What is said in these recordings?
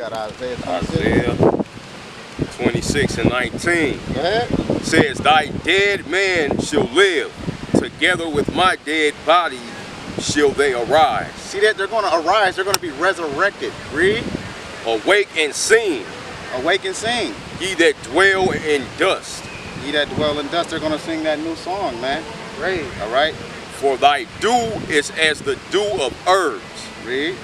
got Isaiah 26. Isaiah 26 and 19. Go ahead. Says, thy dead man shall live, together with my dead body shall they arise. See that? They're going to arise. They're going to be resurrected. Read. Awake and sing, Awake and sing. ye that dwell in dust. Ye that dwell in dust, they're going to sing that new song, man. Great. All right? For thy dew is as the dew of herbs, Read.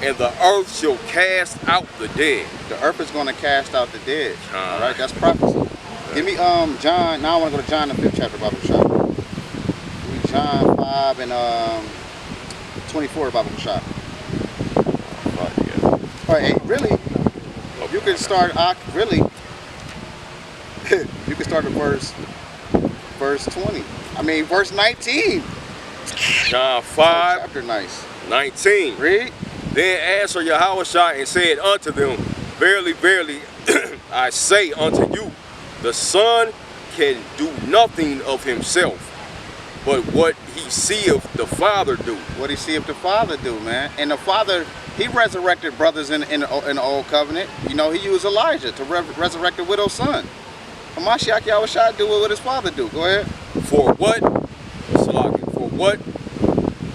and the earth shall cast out the dead. The earth is going to cast out the dead. Ah. All right? That's prophecy. Give me John. Now I want to go to John the 5th chapter, Bible shop. Give me John 5 and 24, Bible shop. All right, hey, really, you can start, really, you can start at verse 20. I mean, verse 19. John 5, Chapter nice. 19. Read. Then answered Yahushua and said unto them, Verily, verily, I say unto you, the Son can do nothing of himself, but what he seeth the Father do. What he see if the Father do, man. And the Father, he resurrected brothers in the Old Covenant. You know, he used Elijah to resurrect the widow's son. Hamashiach Yahushua do what his Father do. Go ahead. For what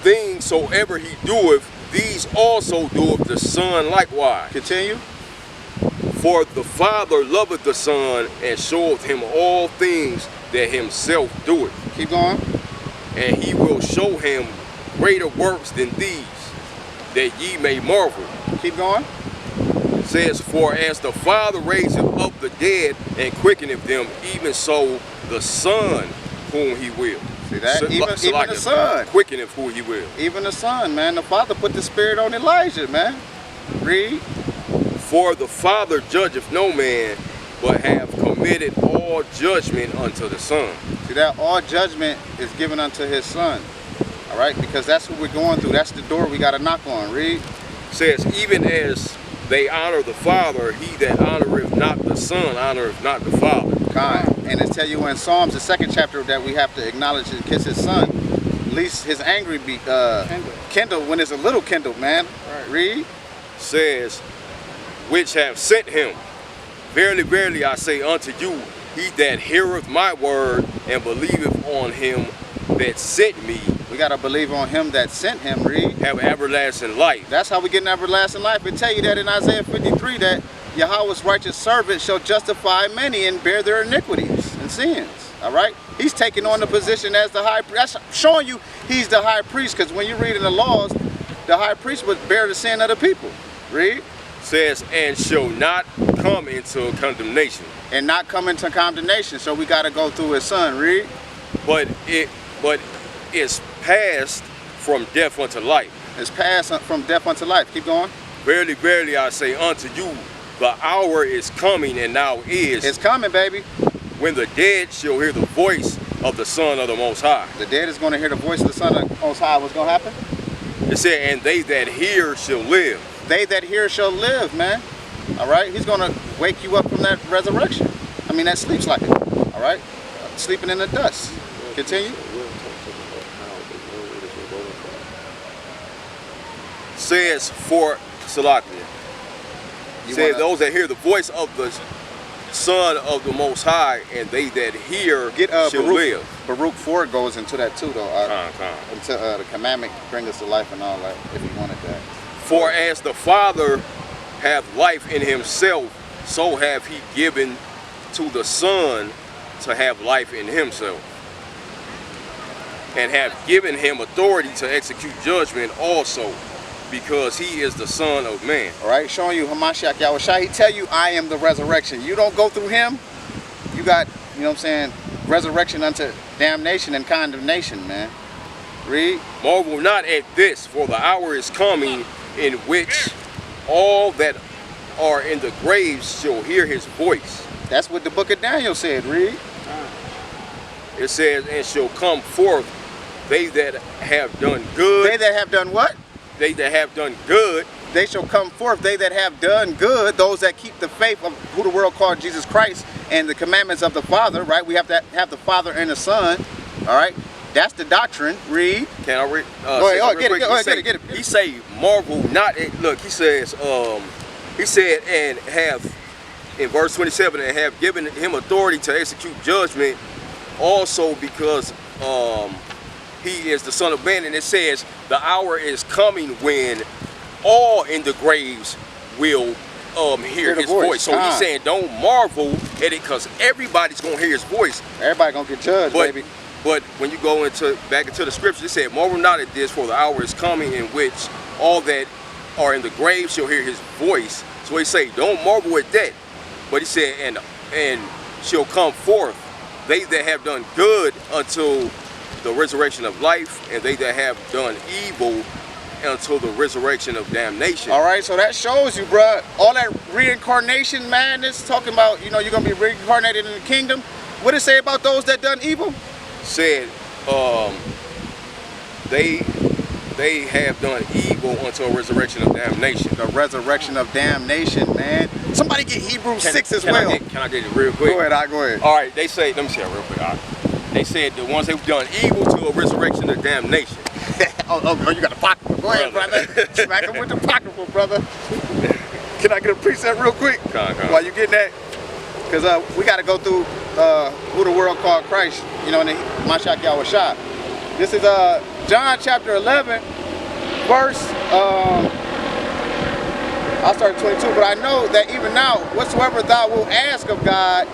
things soever he doeth, these also doeth the Son likewise. Continue. For the Father loveth the Son, and showeth him all things that himself doeth. Keep going. And he will show him greater works than these, that ye may marvel. Keep going. It says, for as the Father raiseth up the dead and quickeneth them, even so the Son whom he will. See that? Even the Son. Quickeneth who he will. Even the Son, man. The Father put the Spirit on Elijah, man. Read. For the Father judgeth no man, but have committed all judgment unto the Son. See that? All judgment is given unto his Son. All right? Because that's what we're going through. That's the door we got to knock on. Read. It says, even as they honor the Father, he that honoreth not the Son honoreth not the Father. Kind. And it tell you in Psalms, the 2nd chapter, that we have to acknowledge and kiss his Son. Least his angry be kindled when it's a little kindled, man. Right. Read. Says, which have sent him. Verily, verily, I say unto you, he that heareth my word and believeth on him that sent me, We got to believe on him that sent him. Read. have everlasting life. That's how we get an everlasting life. It tell you that in Isaiah 53 that Yahweh's righteous servant shall justify many and bear their iniquities and sins. All right? He's taking on the position as the high priest. That's showing you he's the high priest, because when you read in the laws, the high priest would bear the sin of the people. Read. Says, and shall not come into condemnation, And not come into condemnation. So we got to go through his Son. Read. but is passed from death unto life. It's passed from death unto life. Keep going. Verily, verily, I say unto you, the hour is coming, and now is, It's coming, baby. when the dead shall hear the voice of the Son of the Most High. The dead is going to hear the voice of the Son of the Most High. What's going to happen? It said, and they that hear shall live. They that hear shall live, man. All right? He's going to wake you up from that resurrection. I mean, that sleep cycle. All right? Sleeping in the dust. Continue. Says for Salakia. You Says wanna- those that hear the voice of the Son of the Most High, and they that hear Get shall live. Baruch 4 goes into that too, though. Con. Until the commandment bring us to life and all that, if you wanted that. For as the Father hath life in himself, so have he given to the Son to have life in himself, and have given him authority to execute judgment also, because he is the Son of Man. All right? Showing you Hamashiach Yahushua. He tell you, I am the resurrection. You don't go through him, you got, you know what I'm saying, resurrection unto damnation and condemnation, man. Read. Marvel not at this, for the hour is coming in which all that are in the graves shall hear his voice. That's what the book of Daniel said. Read. It says, and shall come forth they that have done good. They that have done what? They that have done good. They shall come forth, they that have done good, those that keep the faith of who the world called Jesus Christ and the commandments of the Father, right? We have to have the Father and the Son, all right? That's the doctrine. Read. Can I read? Go ahead, get it. He say, marvel not at, look, he says, He said, and have, in verse 27, and have given him authority to execute judgment, also because he is the Son of Man. And it says, the hour is coming when all in the graves will hear his voice. So he's saying, don't marvel at it, because everybody's gonna hear his voice. Everybody gonna get judged, baby. But when you go back into the scripture, it said, marvel not at this, for the hour is coming in which all that are in the grave shall hear his voice. So he say, don't marvel at that. But he said, and shall come forth they that have done good until the resurrection of life, and they that have done evil until the resurrection of damnation. All right, so that shows you, bruh, all that reincarnation madness, talking about, you know, you're gonna be reincarnated in the kingdom. What did it say about those that done evil? Said, they have done evil until resurrection of damnation. The resurrection of damnation, man. Somebody get Hebrews 6 as well. Can I get it real quick? Go ahead, go ahead. All right, they say, let me say it real quick. All right. They said the ones who've done evil to a resurrection of damnation. oh, you got the pocketbook. Go ahead, brother. Smack him with the pocketbook, brother. Can I get a precept real quick? Come on. While you getting that? Because we got to go through who the world called Christ, you know, in the Mashiach Yahushua. This is John chapter 11, verse, I'll start at 22, but I know that even now, whatsoever thou wilt ask of God,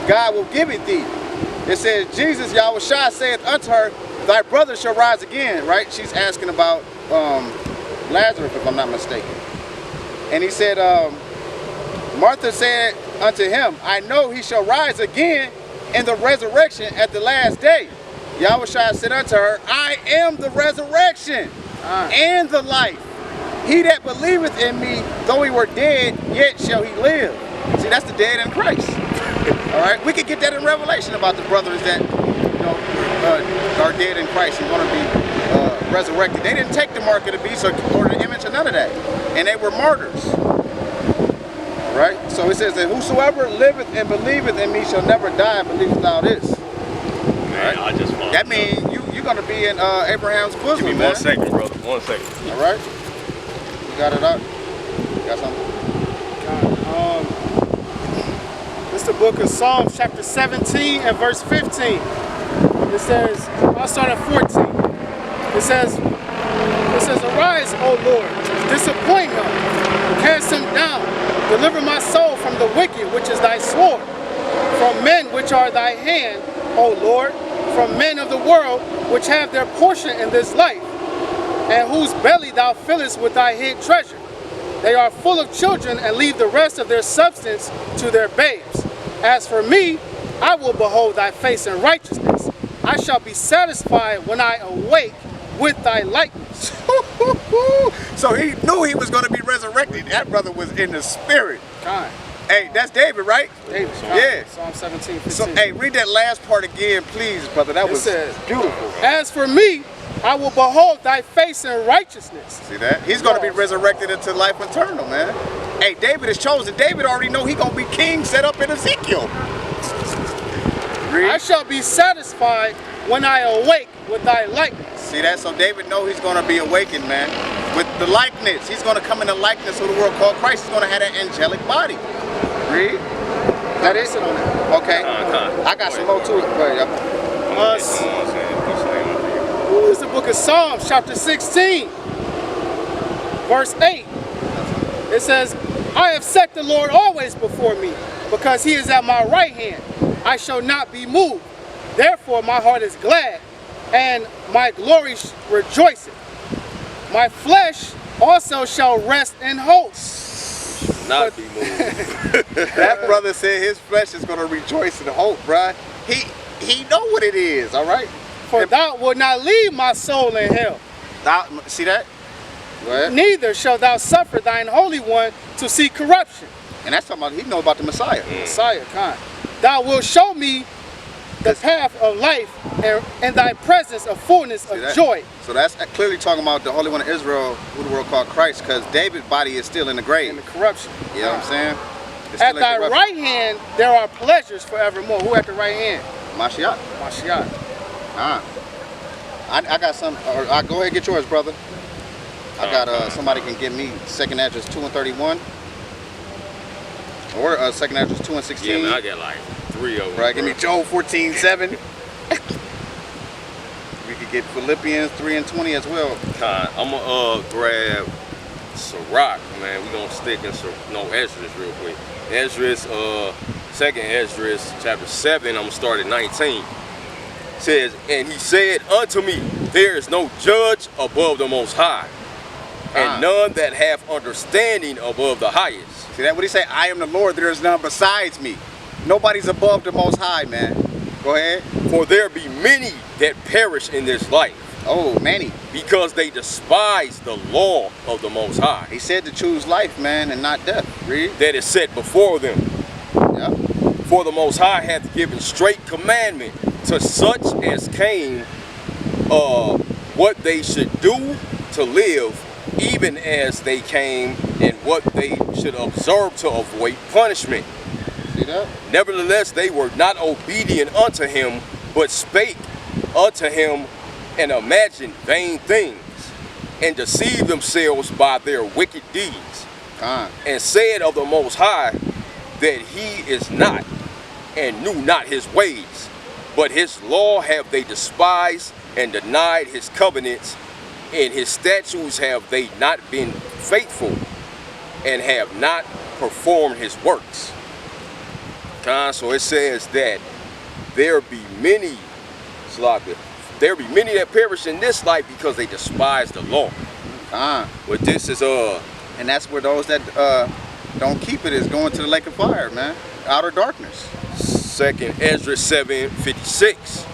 God will give it thee. It says, Jesus, Yahushua saith unto her, thy brother shall rise again, right? She's asking about Lazarus, if I'm not mistaken. And he said, Martha said unto him, I know he shall rise again in the resurrection at the last day. Yahushua said unto her, I am the resurrection and the life. He that believeth in me, though he were dead, yet shall he live. See, that's the dead in Christ. All right, we could get that in Revelation about the brothers that, you know, are dead in Christ and going to be resurrected. They didn't take the mark of the beast or the image or none of that, and they were martyrs. All right, so it says that whosoever liveth and believeth in me shall never die. Believeth thou this? Man, I just want that means you're going to be in Abraham's bosom. Give me man. 1 second, brother. 1 second. All right, you got it up. Got something? It's the book of Psalms, chapter 17 and verse 15. It says, I'll start at 14. It says, arise, O Lord, disappoint him, cast him down, deliver my soul from the wicked, which is thy sword, from men which are thy hand, O Lord, from men of the world, which have their portion in this life, and whose belly thou fillest with thy hid treasure. They are full of children, and leave the rest of their substance to their babes. As for me, I will behold thy face in righteousness. I shall be satisfied when I awake with thy likeness. So he knew he was going to be resurrected. That brother was in the spirit. God. Hey, that's David, right? David, yeah. Psalm 17, 15. So, hey, read that last part again, please, brother. That was beautiful. As for me, I will behold thy face in righteousness. See that? He's going to be resurrected into life eternal, man. Hey, David is chosen. David already know he going to be king set up in Ezekiel. Read. I shall be satisfied when I awake with thy likeness. See that? So David know he's going to be awakened, man. With the likeness. He's going to come in the likeness of the world called Christ. He's going to have that angelic body. Read. That is it on it. Okay. I got some more to it. It's the book of Psalms, chapter 16, verse 8. It says, I have set the Lord always before me, because he is at my right hand. I shall not be moved. Therefore my heart is glad, and my glory rejoiceth. My flesh also shall rest in hope. Not be moved. That brother said his flesh is going to rejoice in hope, bruh. He know what it is, all right? For thou wilt not leave my soul in hell. See that? Neither shalt thou suffer thine Holy One to see corruption. And that's talking about, he know about the Messiah. Messiah, kind. Thou wilt show me the path of life, and in thy presence of fullness of joy. So that's clearly talking about the Holy One of Israel, who the world called Christ, because David's body is still in the grave. And the corruption. You know what I'm saying? It's at thy right hand there are pleasures forevermore. Who at the right hand? Mashiach. Mashiach. I got some. Go ahead and get yours, brother. I got somebody can give me second address 2 and 31. Or 2nd Ezra 2 and 16. Yeah, man, I got like 3 of them. Right, give me Job 14:7. We could get Philippians 3 and 20 as well. I'm gonna grab Sirach, man. We gonna stick in Esdras real quick. Esdras, 2nd Esdras, chapter 7. I'm gonna start at 19. Says, and he said unto me, there is no judge above the Most High, and none that have understanding above the highest. See that? What he say? I am the Lord. There is none besides me. Nobody's above the Most High, man. Go ahead. For there be many that perish in this life. Oh, many. Because they despise the law of the Most High. He said to choose life, man, and not death. Read. That is set before them. Yeah. For the Most High hath given straight commandment to such as came what they should do to live, even as they came, and what they should observe to avoid punishment. See that? Nevertheless, they were not obedient unto him, but spake unto him and imagined vain things, and deceived themselves by their wicked deeds, and said of the Most High that he is not, and knew not his ways, but his law have they despised, and denied his covenants, and his statutes have they not been faithful, and have not performed his works. So it says that there be many, there be many that perish in this life because they despise the law. But this is and that's where those that don't keep it is going to the lake of fire, man. Outer darkness. 2nd Ezra 7:56.